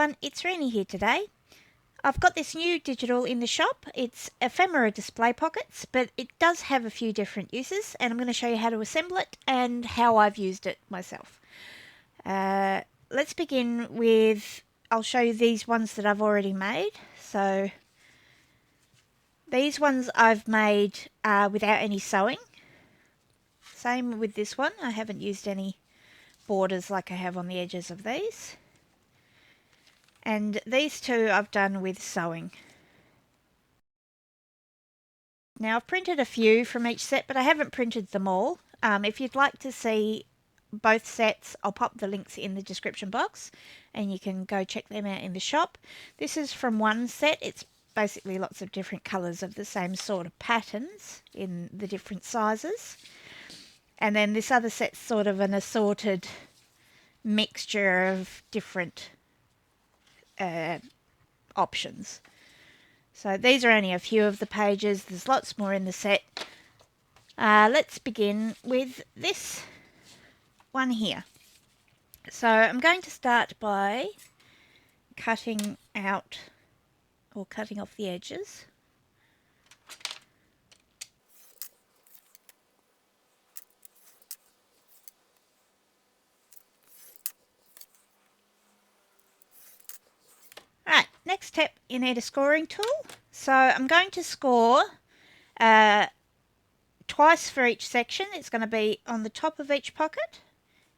everyone, it's Renee here today. I've got this new digital in the shop. It's Ephemera display pockets, but it does have a few different uses, and I'm going to show you how to assemble it and how I've used it myself. Let's begin with, I'll show you these ones that I've already made. So these ones I've made without any sewing. Same with this one, I haven't used any borders like I have on the edges of these. And these two I've done with sewing. Now I've printed a few from each set, but I haven't printed them all. If you'd like to see both sets, I'll pop the links in the description box and you can go check them out in the shop. This is from one set. It's basically lots of different colours of the same sort of patterns in the different sizes. And then this other set's sort of an assorted mixture of different options. So these are only a few of the pages. There's lots more in the set. Let's begin with this one here. So I'm going to start by cutting out or cutting off the edges. Right, next step, you need a scoring tool. So I'm going to score twice for each section. It's going to be on the top of each pocket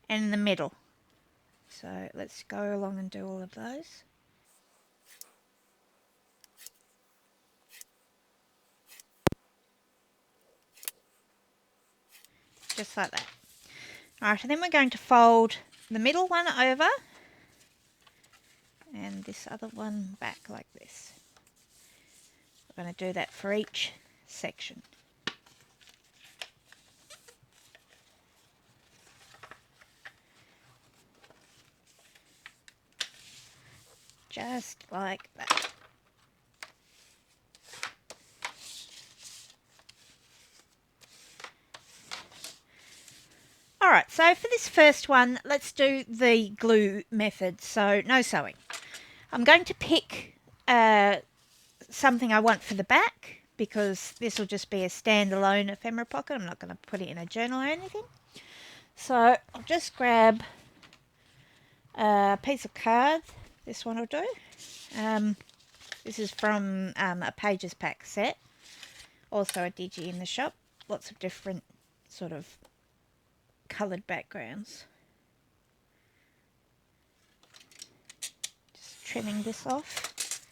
and in the middle. So let's go along and do all of those. Just like that. Alright, and then we're going to fold the middle one over and this other one back like this. We're going to do that for each section. Just like that. Alright, so for this first one, let's do the glue method, so no sewing. I'm going to pick something I want for the back, because this will just be a standalone ephemera pocket. I'm not going to put it in a journal or anything. So I'll just grab a piece of card. This one will do. This is from a Pages Pack set. Also a digi in the shop. Lots of different sort of coloured backgrounds. Just trimming this off.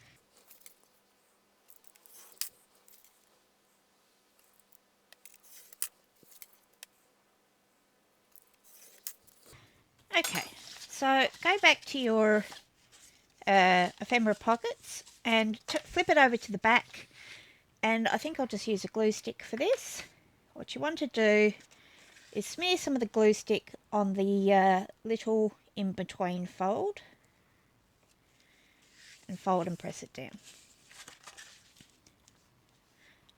Okay, so go back to your ephemera pockets and flip it over to the back, and I think I'll just use a glue stick for this. What you want to do is smear some of the glue stick on the little in-between fold and fold and press it down.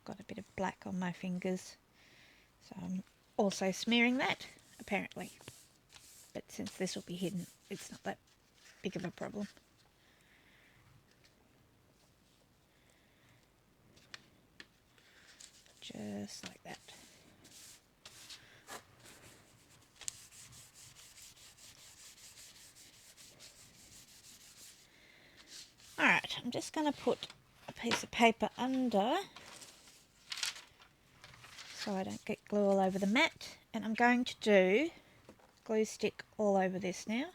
Got a bit of black on my fingers, so I'm also smearing that apparently, but since this will be hidden, it's not that big of a problem. Just like that. Alright, I'm just going to put a piece of paper under so I don't get glue all over the mat, and I'm going to do glue stick all over this now.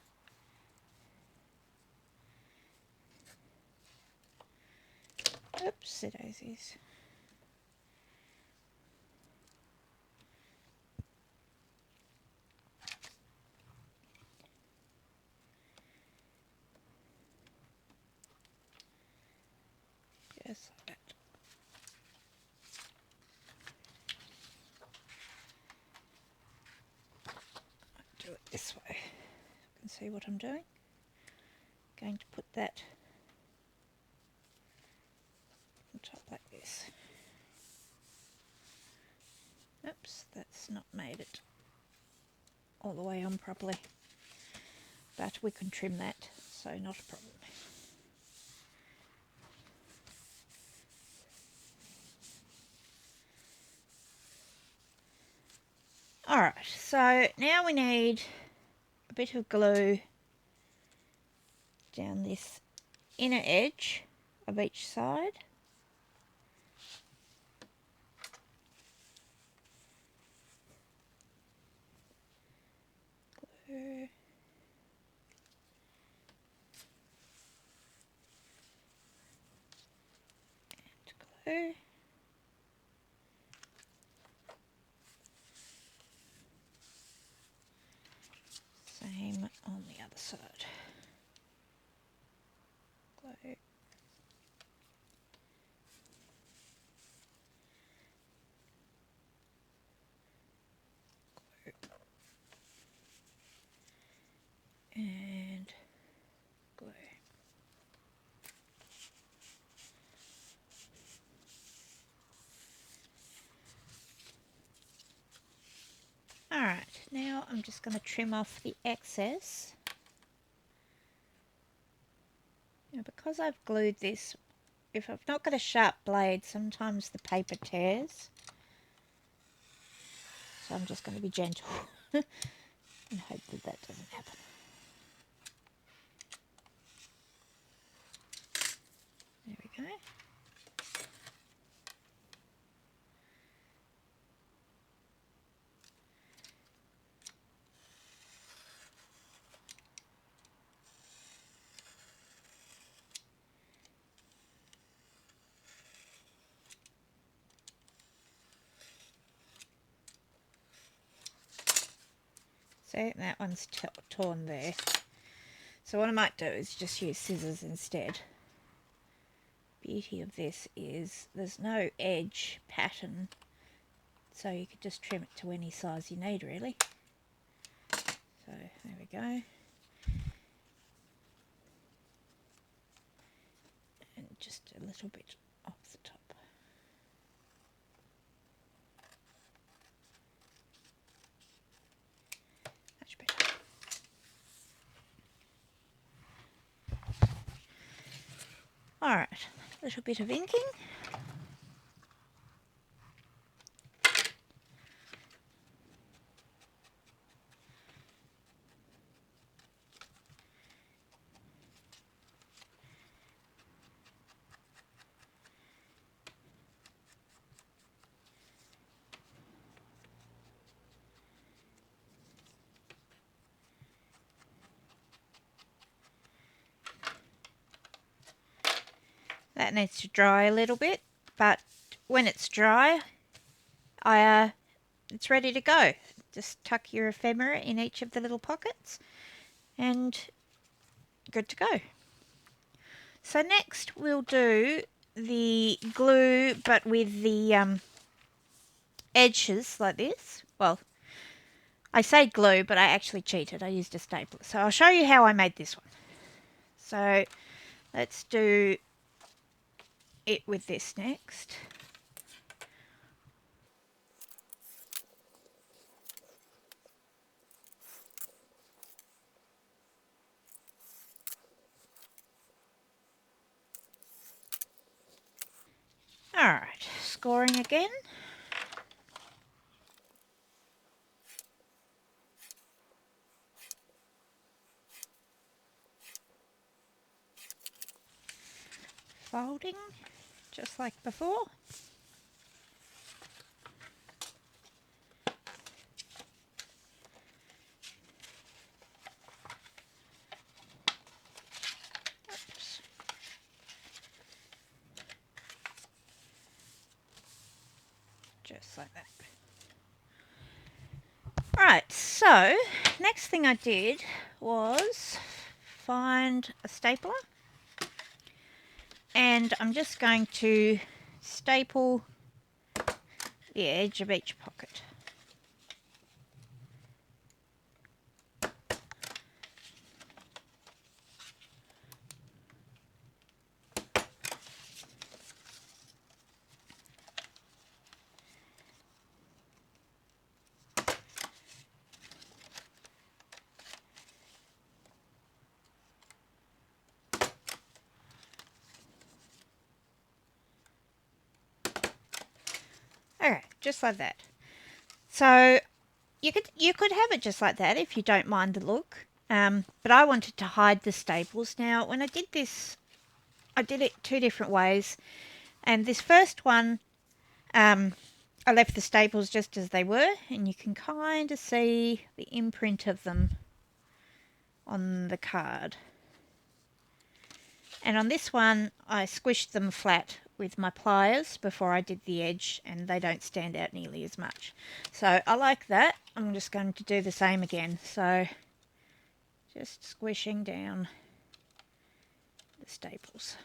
Oops, daisies. Just like that. I'll do it this way. You can see what I'm doing. Going to put that on top like this. Oops, that's not made it all the way on properly, but we can trim that, so not a problem. Alright, so now we need a bit of glue down this inner edge of each side. Glue. And glue. Same on the other side. Glue. And glue. Alright, now I'm just going to trim off the excess. Now because I've glued this, if I've not got a sharp blade, sometimes the paper tears. So I'm just going to be gentle and hope that that doesn't happen. There we go. See, that one's torn there. So what I might do is just use scissors instead. Beauty of this is there's no edge pattern, so you could just trim it to any size you need really. So there we go. And just a little bit off the top. Much better. Alright, a little bit of inking. That needs to dry a little bit, but when it's dry, it's ready to go. Just tuck your ephemera in each of the little pockets and good to go. So next we'll do the glue, but with the edges like this. Well, I say glue, but I actually cheated. I used a stapler. So I'll show you how I made this one. So let's do it with this next. Alright, scoring again. Folding, just like before. Oops. Just like that. Right, so next thing I did was find a stapler, and I'm just going to staple the edge of each pocket. Okay, just like that. So you could have it just like that if you don't mind the look. But I wanted to hide the staples. Now, when I did this, I did it two different ways. And this first one, I left the staples just as they were, and you can kind of see the imprint of them on the card. And on this one, I squished them flat with my pliers before I did the edge, and they don't stand out nearly as much. So I like that. I'm just going to do the same again. So just squishing down the staples.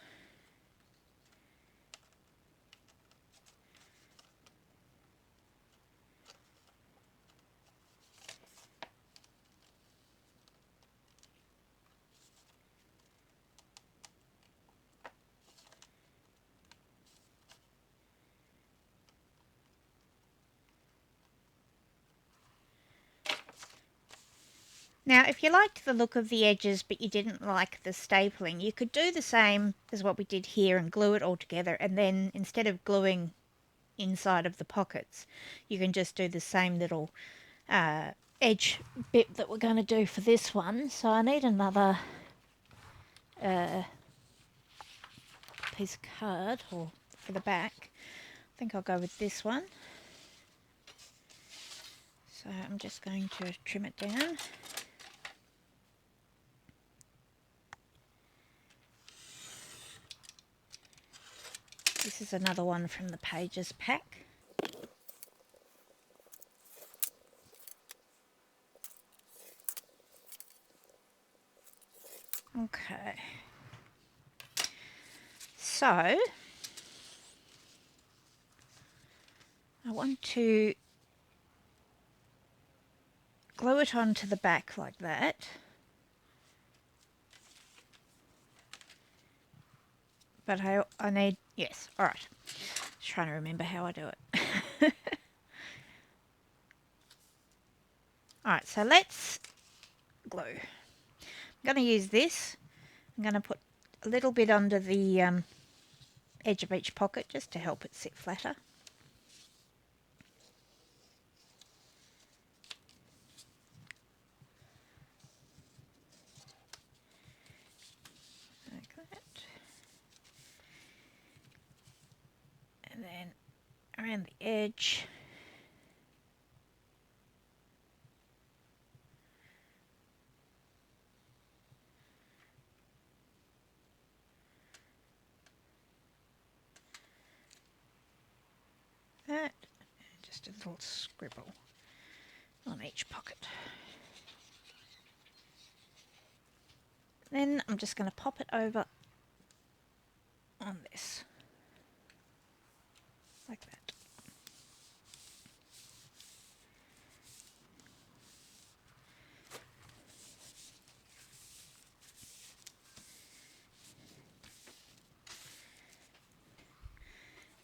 Now, if you liked the look of the edges but you didn't like the stapling, you could do the same as what we did here and glue it all together, and then instead of gluing inside of the pockets, you can just do the same little edge bit that we're going to do for this one. So I need another piece of card or for the back. I think I'll go with this one. So I'm just going to trim it down. This is another one from the Pages pack. Okay. So I want to glue it onto the back like that. But I need, yes, all right. Just trying to remember how I do it. All right, so let's glue. I'm going to use this. I'm going to put a little bit under the edge of each pocket just to help it sit flatter. Like that. And then around the edge. That, and just a little scribble on each pocket. Then I'm just going to pop it over on this, like that.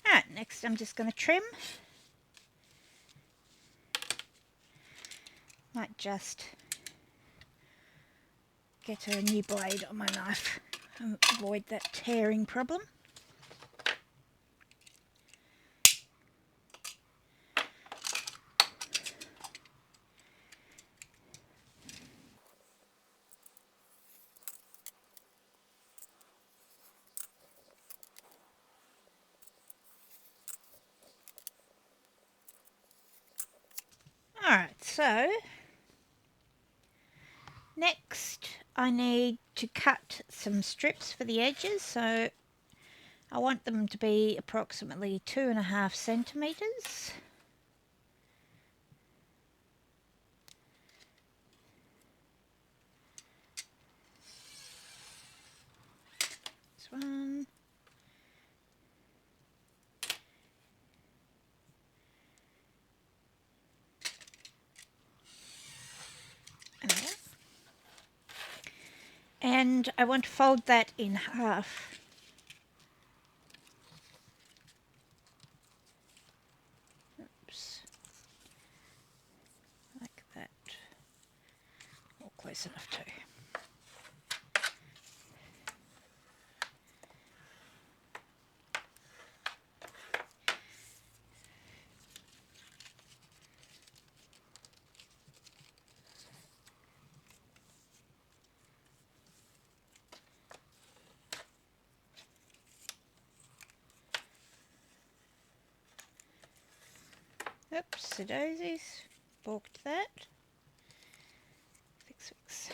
Alright, next I'm just going to trim. Might just get a new blade on my knife and avoid that tearing problem. Alright, so next I need to cut some strips for the edges, so I want them to be approximately 2.5 centimetres. This one. And I want to fold that in half. Oops. Like that. Or close enough too. Oopsie daisies. Balked that. Fix.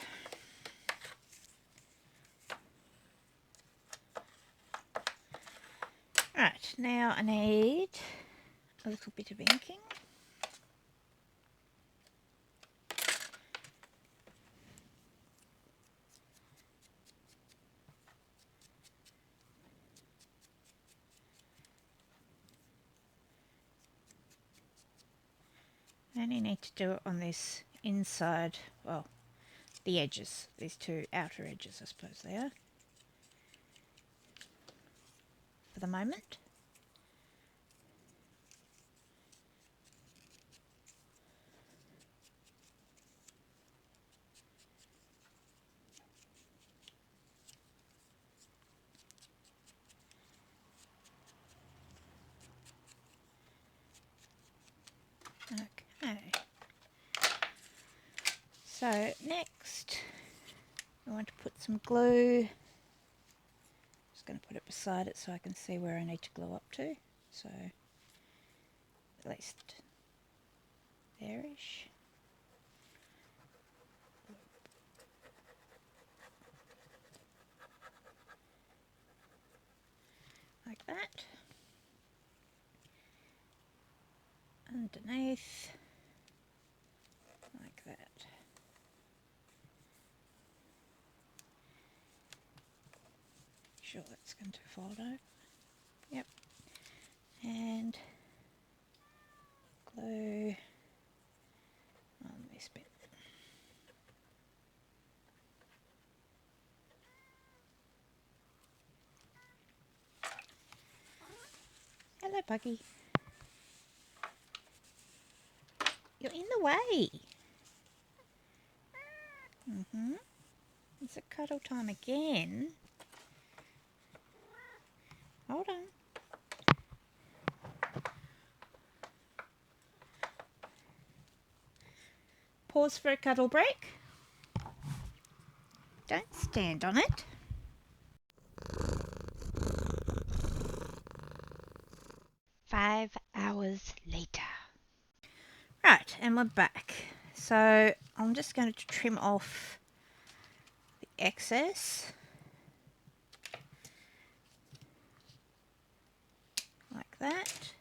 Right, now I need a little bit of inking. I only need to do it on this inside, well, the edges, these two outer edges I suppose they are, for the moment. Okay. So next I want to put some glue. Just going to put it beside it so I can see where I need to glue up to. So at least there-ish. Like that. Underneath. Like that. Sure that's going to fold over. Yep. And glue on this bit. Hello, Buggy. You're in the way. It's a cuddle time again. Hold on. Pause for a cuddle break. Don't stand on it. Five hours later. Right, and we're back. So I'm just going to trim off the excess. Like that.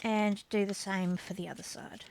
And do the same for the other side.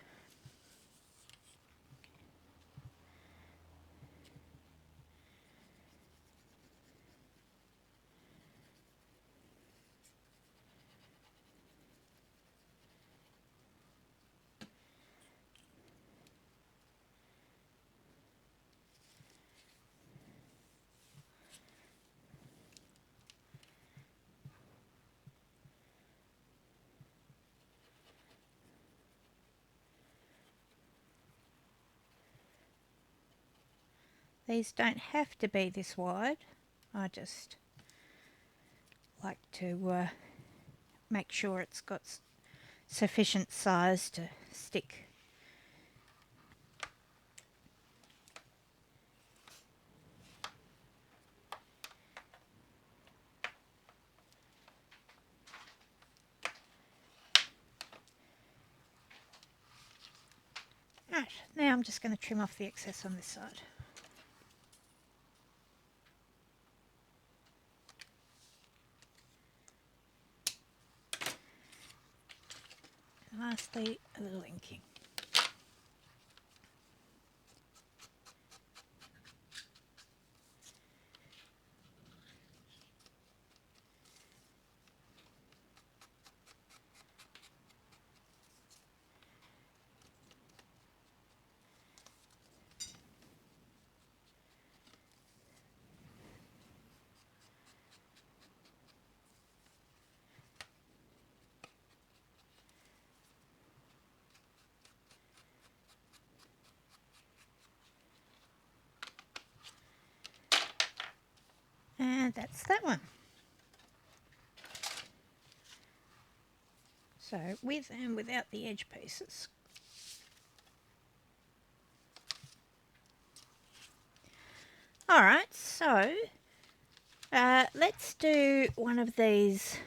These don't have to be this wide. I just like to make sure it's got sufficient size to stick. Right, now I'm just going to trim off the excess on this side. And lastly, a little inking. And that's that one. So with and without the edge pieces. Alright, so let's do one of these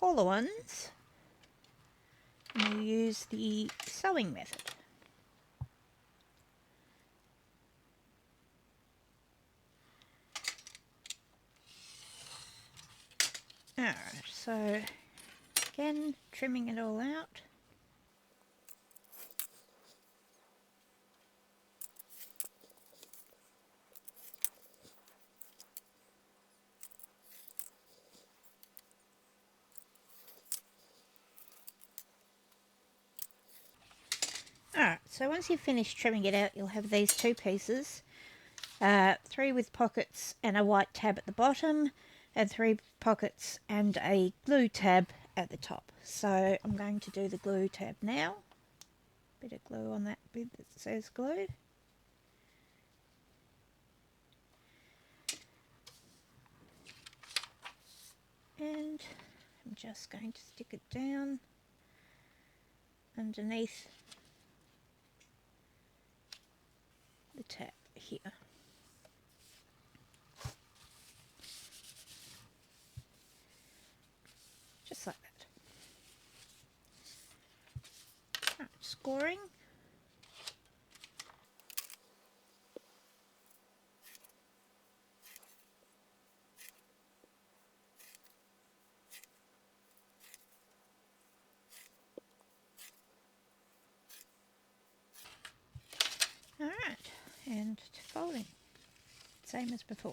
taller ones, you use the sewing method. Alright, so again, trimming it all out. Alright, so once you've finished trimming it out, you'll have these two pieces. 3 with pockets and a white tab at the bottom, and 3 pockets and a glue tab at the top. So I'm going to do the glue tab now. Bit of glue on that bit that says glue. And I'm just going to stick it down underneath the tab here. Just like that. Right, scoring. Alright, and folding. Same as before.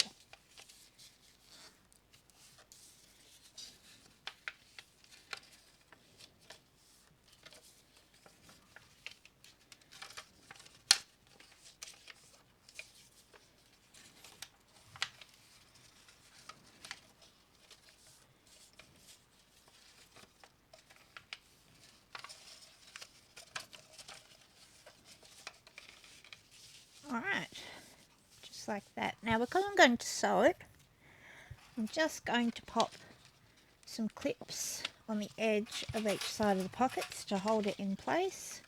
Alright, just like that. Now because I'm going to sew it, I'm just going to pop some clips on the edge of each side of the pockets to hold it in place.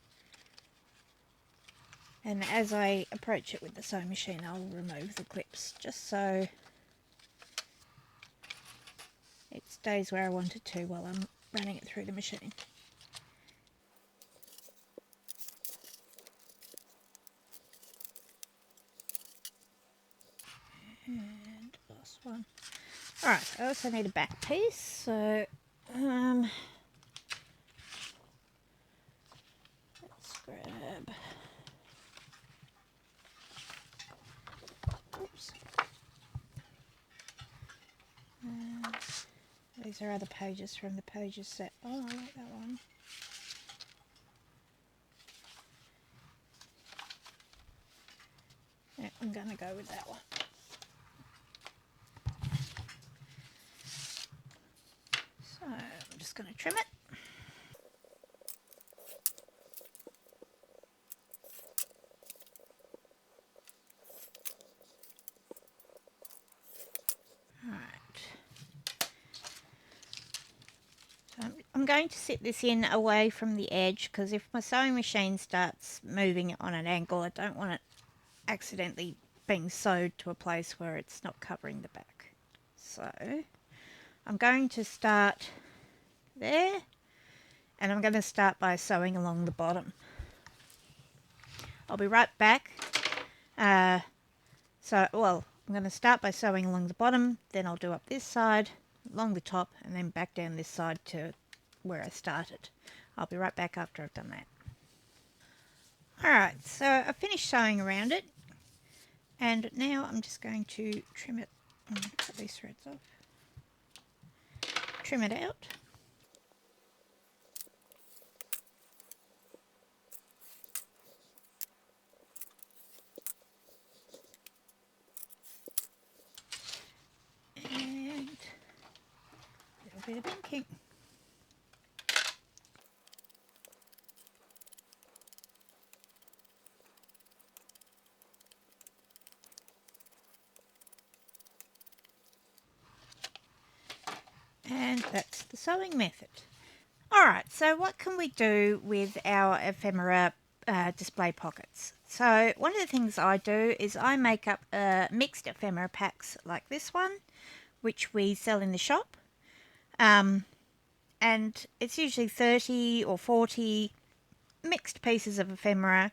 And as I approach it with the sewing machine, I'll remove the clips just so it stays where I want it to while I'm running it through the machine. And last one. Alright, I also need a back piece, so let's grab, oops, these are other pages from the pages set. Oh, I like that one. Yeah, I'm going to go with that one. So I'm just going to trim it. I'm going to sit this in away from the edge because if my sewing machine starts moving it on an angle, I don't want it accidentally being sewed to a place where it's not covering the back. So I'm going to start there, and I'm going to start by sewing along the bottom. I'll be right back. I'm going to start by sewing along the bottom, then I'll do up this side, along the top, and then back down this side to where I started. I'll be right back after I've done that. Alright, so I've finished sewing around it, and now I'm just going to trim it, cut these threads off, trim it out. And a little bit of inking. And that's the sewing method. Alright, so what can we do with our ephemera display pockets? So one of the things I do is I make up mixed ephemera packs like this one, which we sell in the shop. And and it's usually 30 or 40 mixed pieces of ephemera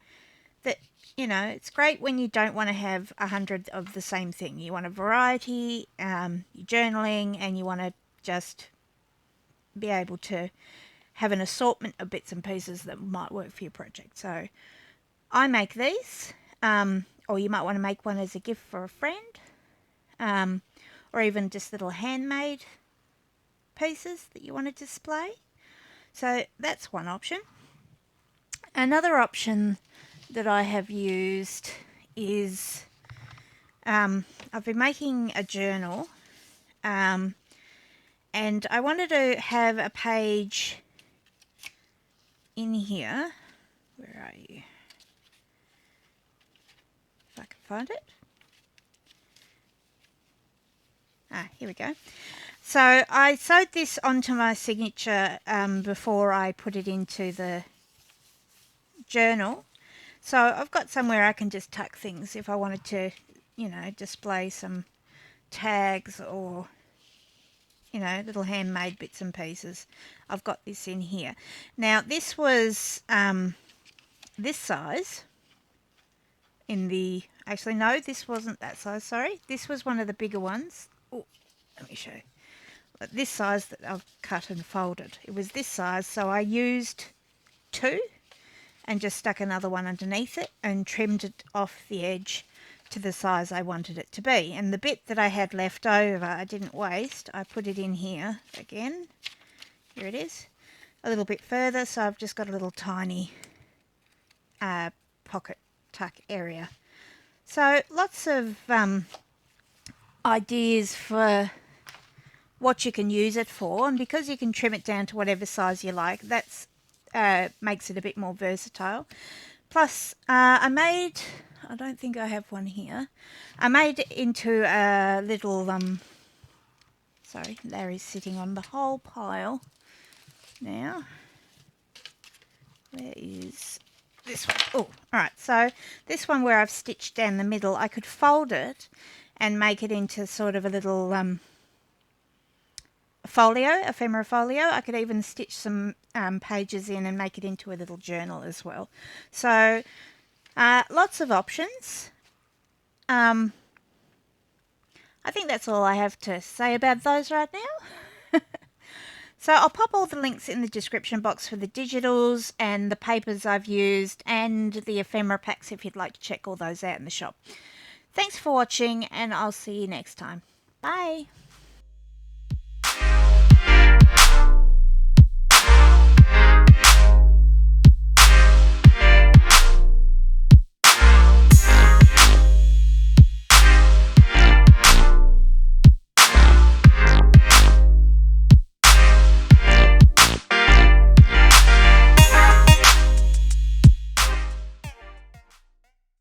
that, you know, it's great when you don't want to have 100 of the same thing. You want a variety, you're journaling, and you want to just be able to have an assortment of bits and pieces that might work for your project. So I make these, or you might want to make one as a gift for a friend, or even just little handmade pieces that you want to display. So that's one option. Another option that I have used is I've been making a journal, and I wanted to have a page in here. Where are you? If I can find it. Here we go. So I sewed this onto my signature before I put it into the journal. So I've got somewhere I can just tuck things if I wanted to, you know, display some tags or, you know, little handmade bits and pieces. I've got this in here. Now this was this size in the, actually no, this wasn't that size, sorry. This was one of the bigger ones. Oh, let me show you. This size that I've cut and folded. It was this size, so I used 2 and just stuck another one underneath it and trimmed it off the edge to the size I wanted it to be. And the bit that I had left over, I didn't waste. I put it in here again. Here it is. A little bit further, so I've just got a little tiny pocket tuck area. So lots of ideas for what you can use it for, and because you can trim it down to whatever size you like, that's makes it a bit more versatile. Plus I don't think I have one here, I made it into a little sorry, Larry's sitting on the whole pile now. Where is this one? Oh, alright, so this one where I've stitched down the middle, I could fold it and make it into sort of a little folio, ephemera folio. I could even stitch some pages in and make it into a little journal as well. So lots of options. I think that's all I have to say about those right now. So I'll pop all the links in the description box for the digitals and the papers I've used and the ephemera packs if you'd like to check all those out in the shop. Thanks for watching, and I'll see you next time. Bye.